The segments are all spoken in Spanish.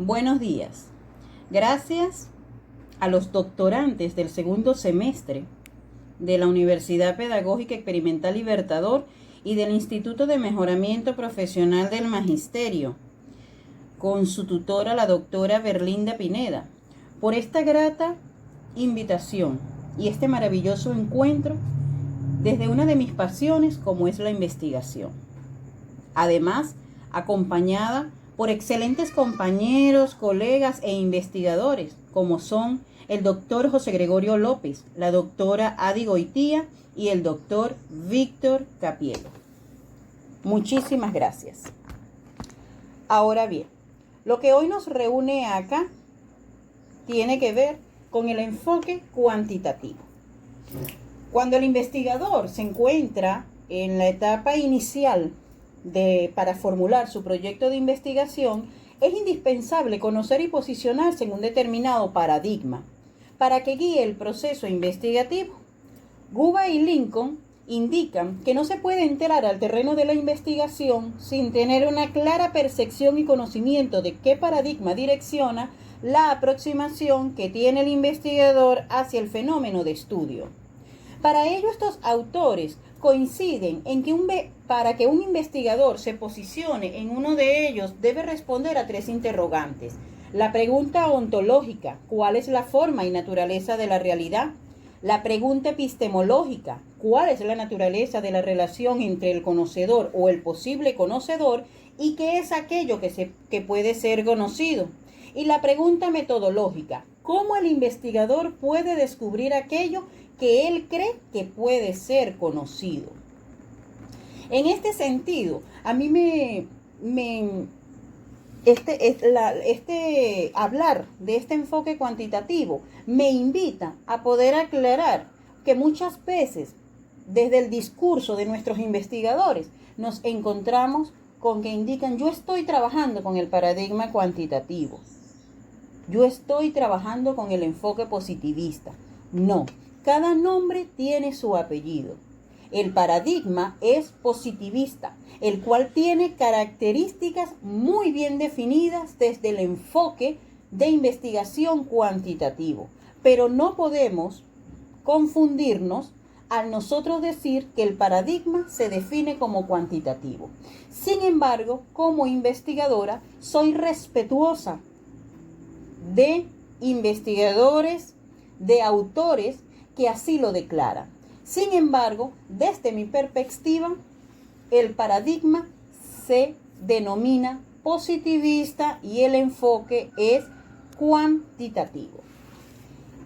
Buenos días. Gracias a los doctorantes del segundo semestre de la Universidad Pedagógica Experimental Libertador y del Instituto de Mejoramiento Profesional del Magisterio, con su tutora, la doctora Berlinda Pineda, por esta grata invitación y este maravilloso encuentro desde una de mis pasiones, como es la investigación. Además, acompañada por excelentes compañeros, colegas e investigadores, como son el doctor José Gregorio López, la doctora Adi Goitía y el doctor Víctor Capielo. Muchísimas gracias. Ahora bien, lo que hoy nos reúne acá tiene que ver con el enfoque cuantitativo. Cuando el investigador se encuentra en la etapa inicial para formular su proyecto de investigación, es indispensable conocer y posicionarse en un determinado paradigma para que guíe el proceso investigativo. Guba y Lincoln indican que no se puede entrar al terreno de la investigación sin tener una clara percepción y conocimiento de qué paradigma direcciona la aproximación que tiene el investigador hacia el fenómeno de estudio. Para ello, estos autores coinciden en que para que un investigador se posicione en uno de ellos debe responder a tres interrogantes. La pregunta ontológica, ¿cuál es la forma y naturaleza de la realidad? La pregunta epistemológica, ¿cuál es la naturaleza de la relación entre el conocedor o el posible conocedor y qué es aquello que puede ser conocido? Y la pregunta metodológica, ¿cómo el investigador puede descubrir aquello que él cree que puede ser conocido? En este sentido, a mí hablar de este enfoque cuantitativo me invita a poder aclarar que muchas veces desde el discurso de nuestros investigadores nos encontramos con que indican: yo estoy trabajando con el paradigma cuantitativo, yo estoy trabajando con el enfoque positivista. No, cada nombre tiene su apellido. El paradigma es positivista, el cual tiene características muy bien definidas desde el enfoque de investigación cuantitativo. Pero no podemos confundirnos al nosotros decir que el paradigma se define como cuantitativo. Sin embargo, como investigadora, soy respetuosa de investigadores, de autores que así lo declaran. Sin embargo, desde mi perspectiva, el paradigma se denomina positivista y el enfoque es cuantitativo.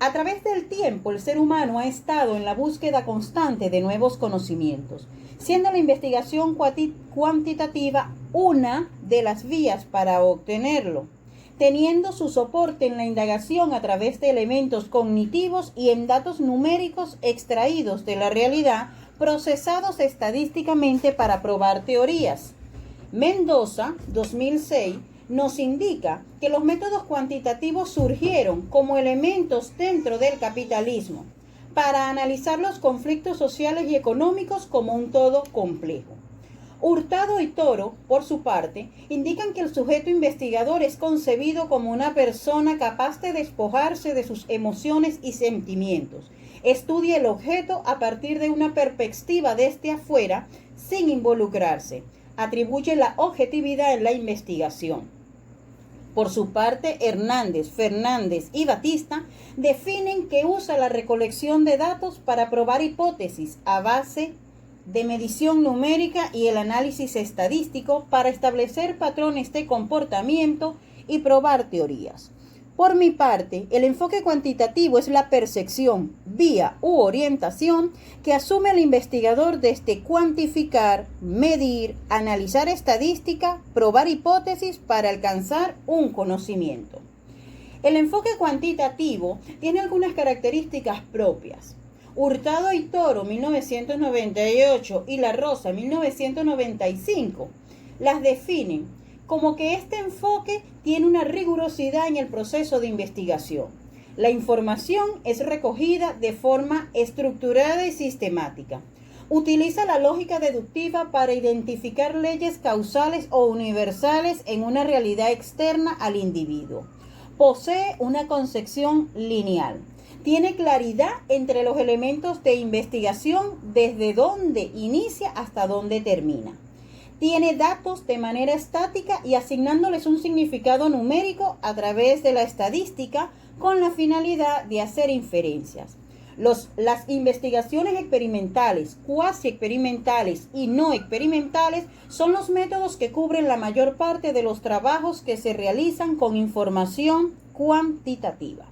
A través del tiempo, el ser humano ha estado en la búsqueda constante de nuevos conocimientos, siendo la investigación cuantitativa una de las vías para obtenerlo, teniendo su soporte en la indagación a través de elementos cognitivos y en datos numéricos extraídos de la realidad, procesados estadísticamente para probar teorías. Mendoza, 2006, nos indica que los métodos cuantitativos surgieron como elementos dentro del capitalismo para analizar los conflictos sociales y económicos como un todo complejo. Hurtado y Toro, por su parte, indican que el sujeto investigador es concebido como una persona capaz de despojarse de sus emociones y sentimientos. Estudia el objeto a partir de una perspectiva desde afuera, sin involucrarse. Atribuye la objetividad en la investigación. Por su parte, Hernández, Fernández y Batista definen que usa la recolección de datos para probar hipótesis a base de medición numérica y el análisis estadístico para establecer patrones de comportamiento y probar teorías. Por mi parte, el enfoque cuantitativo es la percepción, vía u orientación que asume el investigador desde cuantificar, medir, analizar estadística, probar hipótesis para alcanzar un conocimiento. El enfoque cuantitativo tiene algunas características propias. Hurtado y Toro, 1998, y La Rosa, 1995, las definen como que este enfoque tiene una rigurosidad en el proceso de investigación. La información es recogida de forma estructurada y sistemática. Utiliza la lógica deductiva para identificar leyes causales o universales en una realidad externa al individuo. Posee una concepción lineal. Tiene claridad entre los elementos de investigación desde dónde inicia hasta dónde termina. Tiene datos de manera estática y asignándoles un significado numérico a través de la estadística con la finalidad de hacer inferencias. Las investigaciones experimentales, cuasi experimentales y no experimentales son los métodos que cubren la mayor parte de los trabajos que se realizan con información cuantitativa.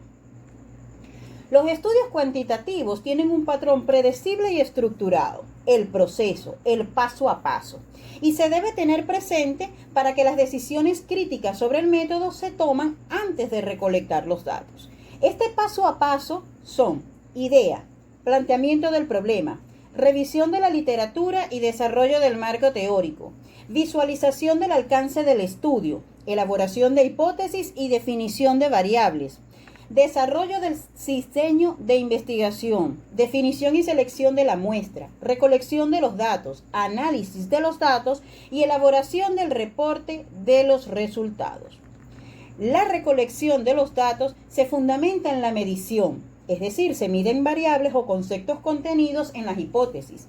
Los estudios cuantitativos tienen un patrón predecible y estructurado, el proceso, el paso a paso, y se debe tener presente para que las decisiones críticas sobre el método se toman antes de recolectar los datos. Este paso a paso son idea, planteamiento del problema, revisión de la literatura y desarrollo del marco teórico, visualización del alcance del estudio, elaboración de hipótesis y definición de variables, desarrollo del diseño de investigación, definición y selección de la muestra, recolección de los datos, análisis de los datos y elaboración del reporte de los resultados. La recolección de los datos se fundamenta en la medición, es decir, se miden variables o conceptos contenidos en las hipótesis.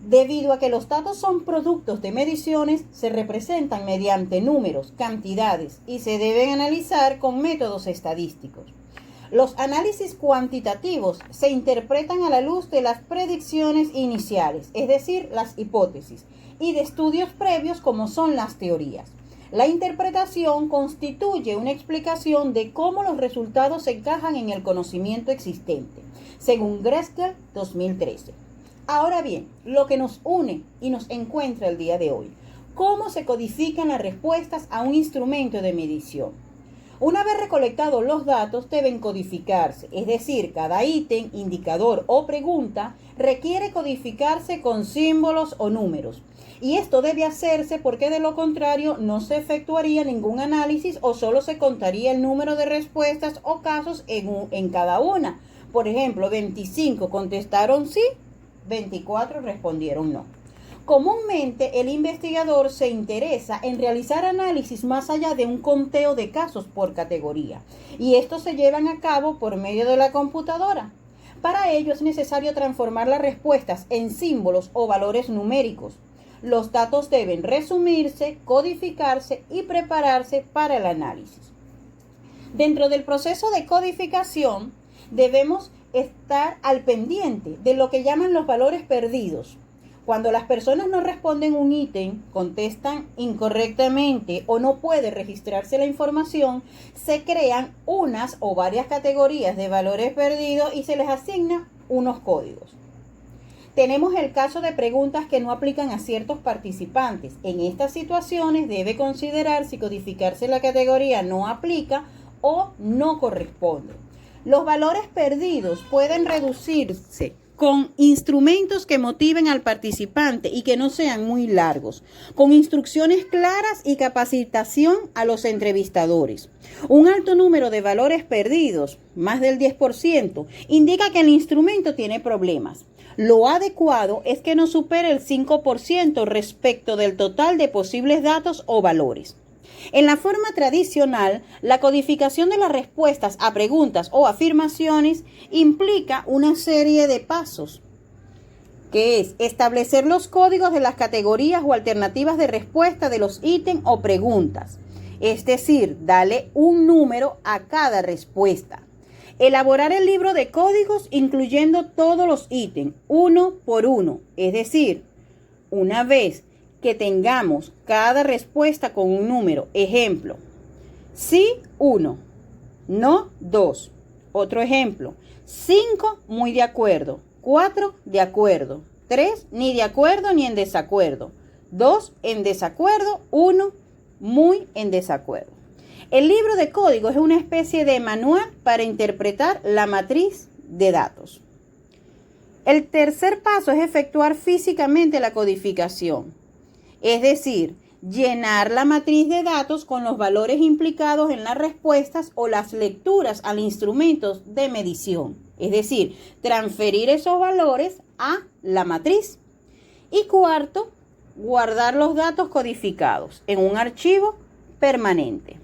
Debido a que los datos son productos de mediciones, se representan mediante números, cantidades y se deben analizar con métodos estadísticos. Los análisis cuantitativos se interpretan a la luz de las predicciones iniciales, es decir, las hipótesis, y de estudios previos como son las teorías. La interpretación constituye una explicación de cómo los resultados se encajan en el conocimiento existente, según Gressler 2013. Ahora bien, lo que nos une y nos encuentra el día de hoy, ¿cómo se codifican las respuestas a un instrumento de medición? Una vez recolectados los datos, deben codificarse, es decir, cada ítem, indicador o pregunta requiere codificarse con símbolos o números. Y esto debe hacerse porque de lo contrario no se efectuaría ningún análisis o solo se contaría el número de respuestas o casos en cada una. Por ejemplo, 25 contestaron sí, 24 respondieron no. Comúnmente el investigador se interesa en realizar análisis más allá de un conteo de casos por categoría, y estos se llevan a cabo por medio de la computadora. Para ello es necesario transformar las respuestas en símbolos o valores numéricos. Los datos deben resumirse, codificarse y prepararse para el análisis. Dentro del proceso de codificación debemos estar al pendiente de lo que llaman los valores perdidos. Cuando las personas no responden un ítem, contestan incorrectamente o no puede registrarse la información, se crean unas o varias categorías de valores perdidos y se les asigna unos códigos. Tenemos el caso de preguntas que no aplican a ciertos participantes. En estas situaciones debe considerar si codificarse la categoría no aplica o no corresponde. Los valores perdidos pueden reducirse con instrumentos que motiven al participante y que no sean muy largos, con instrucciones claras y capacitación a los entrevistadores. Un alto número de valores perdidos, más del 10%, indica que el instrumento tiene problemas. Lo adecuado es que no supere el 5% respecto del total de posibles datos o valores. En la forma tradicional, la codificación de las respuestas a preguntas o afirmaciones implica una serie de pasos, que es establecer los códigos de las categorías o alternativas de respuesta de los ítems o preguntas, es decir, darle un número a cada respuesta. Elaborar el libro de códigos incluyendo todos los ítems, uno por uno, es decir, una vez que tengamos cada respuesta con un número. Ejemplo, sí 1, no 2. Otro ejemplo, 5 muy de acuerdo, 4 de acuerdo, 3 ni de acuerdo ni en desacuerdo, 2 en desacuerdo, 1 muy en desacuerdo. El libro de código es una especie de manual para interpretar la matriz de datos. El tercer paso es efectuar físicamente la codificación. Es decir, llenar la matriz de datos con los valores implicados en las respuestas o las lecturas al instrumento de medición. Es decir, transferir esos valores a la matriz. Y cuarto, guardar los datos codificados en un archivo permanente.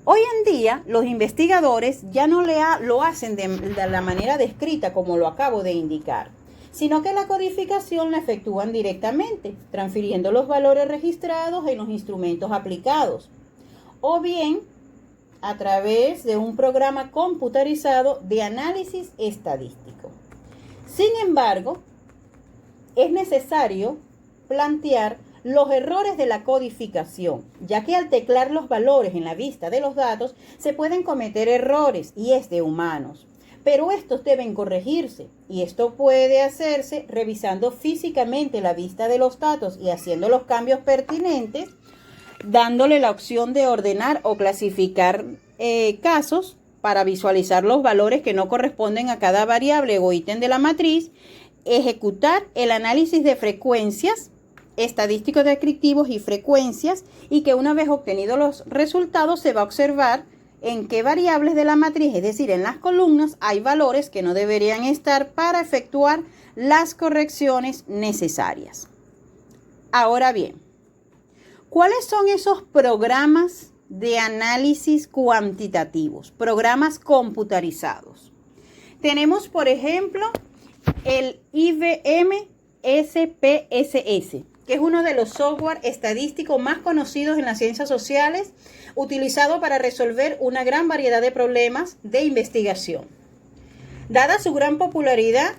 Hoy en día, los investigadores ya no lo hacen de la manera descrita como lo acabo de indicar, sino que la codificación la efectúan directamente, transfiriendo los valores registrados en los instrumentos aplicados, o bien a través de un programa computarizado de análisis estadístico. Sin embargo, es necesario plantear los errores de la codificación, ya que al teclar los valores en la vista de los datos se pueden cometer errores y es de humanos. Pero estos deben corregirse y esto puede hacerse revisando físicamente la vista de los datos y haciendo los cambios pertinentes, dándole la opción de ordenar o clasificar casos para visualizar los valores que no corresponden a cada variable o ítem de la matriz, ejecutar el análisis de frecuencias, estadísticos descriptivos y frecuencias, y que una vez obtenidos los resultados se va a observar en qué variables de la matriz, es decir, en las columnas, hay valores que no deberían estar para efectuar las correcciones necesarias. Ahora bien, ¿cuáles son esos programas de análisis cuantitativos, programas computarizados? Tenemos, por ejemplo, el IBM SPSS, que es uno de los software estadísticos más conocidos en las ciencias sociales, utilizado para resolver una gran variedad de problemas de investigación. Dada su gran popularidad,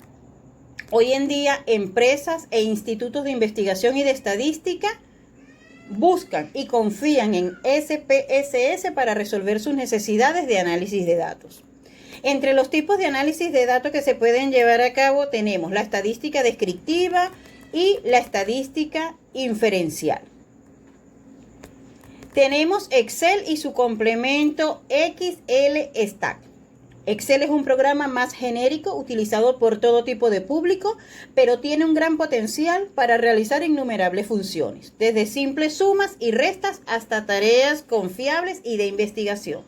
hoy en día empresas e institutos de investigación y de estadística buscan y confían en SPSS para resolver sus necesidades de análisis de datos. Entre los tipos de análisis de datos que se pueden llevar a cabo tenemos la estadística descriptiva y la estadística inferencial. Tenemos Excel y su complemento XLStack. Excel es un programa más genérico utilizado por todo tipo de público, pero tiene un gran potencial para realizar innumerables funciones, desde simples sumas y restas hasta tareas confiables y de investigación.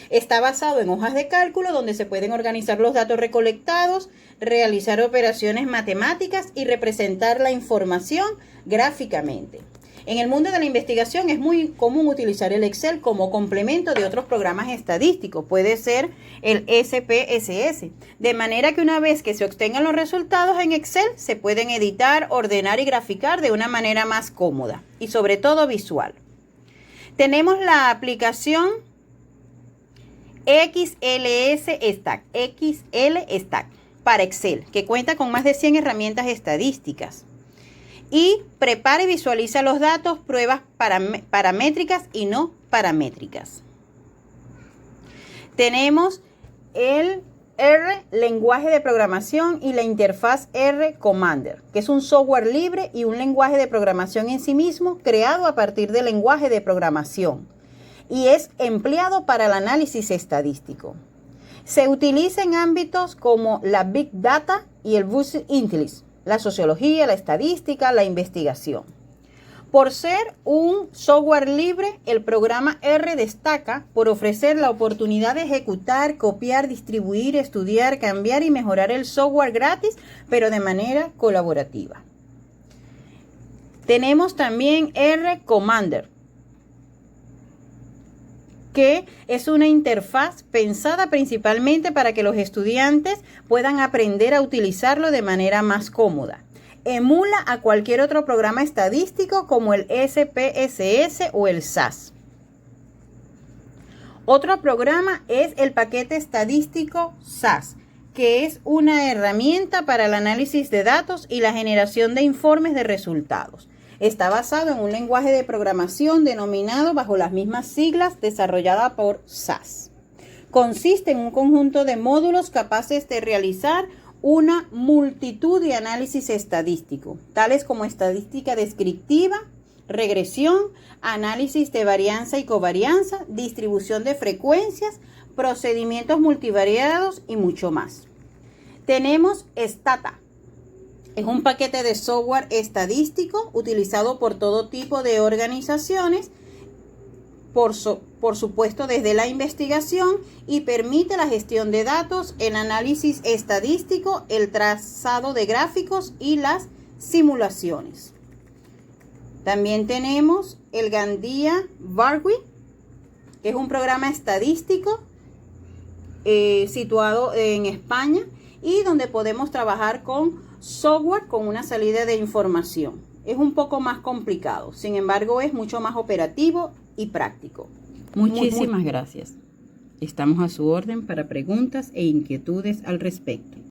Está basado en hojas de cálculo donde se pueden organizar los datos recolectados, realizar operaciones matemáticas y representar la información gráficamente. En el mundo de la investigación es muy común utilizar el Excel como complemento de otros programas estadísticos. Puede ser el SPSS. De manera que una vez que se obtengan los resultados en Excel, se pueden editar, ordenar y graficar de una manera más cómoda y sobre todo visual. Tenemos la aplicación XLStack para Excel, que cuenta con más de 100 herramientas estadísticas. Y prepara y visualiza los datos, pruebas paramétricas y no paramétricas. Tenemos el R, lenguaje de programación, y la interfaz R Commander, que es un software libre y un lenguaje de programación en sí mismo creado a partir del lenguaje de programación y es empleado para el análisis estadístico. Se utiliza en ámbitos como la Big Data y el Business Intelligence, la sociología, la estadística, la investigación. Por ser un software libre, el programa R destaca por ofrecer la oportunidad de ejecutar, copiar, distribuir, estudiar, cambiar y mejorar el software gratis, pero de manera colaborativa. Tenemos también R Commander, que es una interfaz pensada principalmente para que los estudiantes puedan aprender a utilizarlo de manera más cómoda. Emula a cualquier otro programa estadístico como el SPSS o el SAS. Otro programa es el paquete estadístico SAS, que es una herramienta para el análisis de datos y la generación de informes de resultados. Está basado en un lenguaje de programación denominado bajo las mismas siglas desarrollada por SAS. Consiste en un conjunto de módulos capaces de realizar una multitud de análisis estadístico, tales como estadística descriptiva, regresión, análisis de varianza y covarianza, distribución de frecuencias, procedimientos multivariados y mucho más. Tenemos Stata. Es un paquete de software estadístico utilizado por todo tipo de organizaciones, por supuesto desde la investigación, y permite la gestión de datos, el análisis estadístico, el trazado de gráficos y las simulaciones. También tenemos el Gandia Barwi, que es un programa estadístico situado en España y donde podemos trabajar con software con una salida de información. Es un poco más complicado, sin embargo es mucho más operativo y práctico. Muchísimas gracias. Estamos a su orden para preguntas e inquietudes al respecto.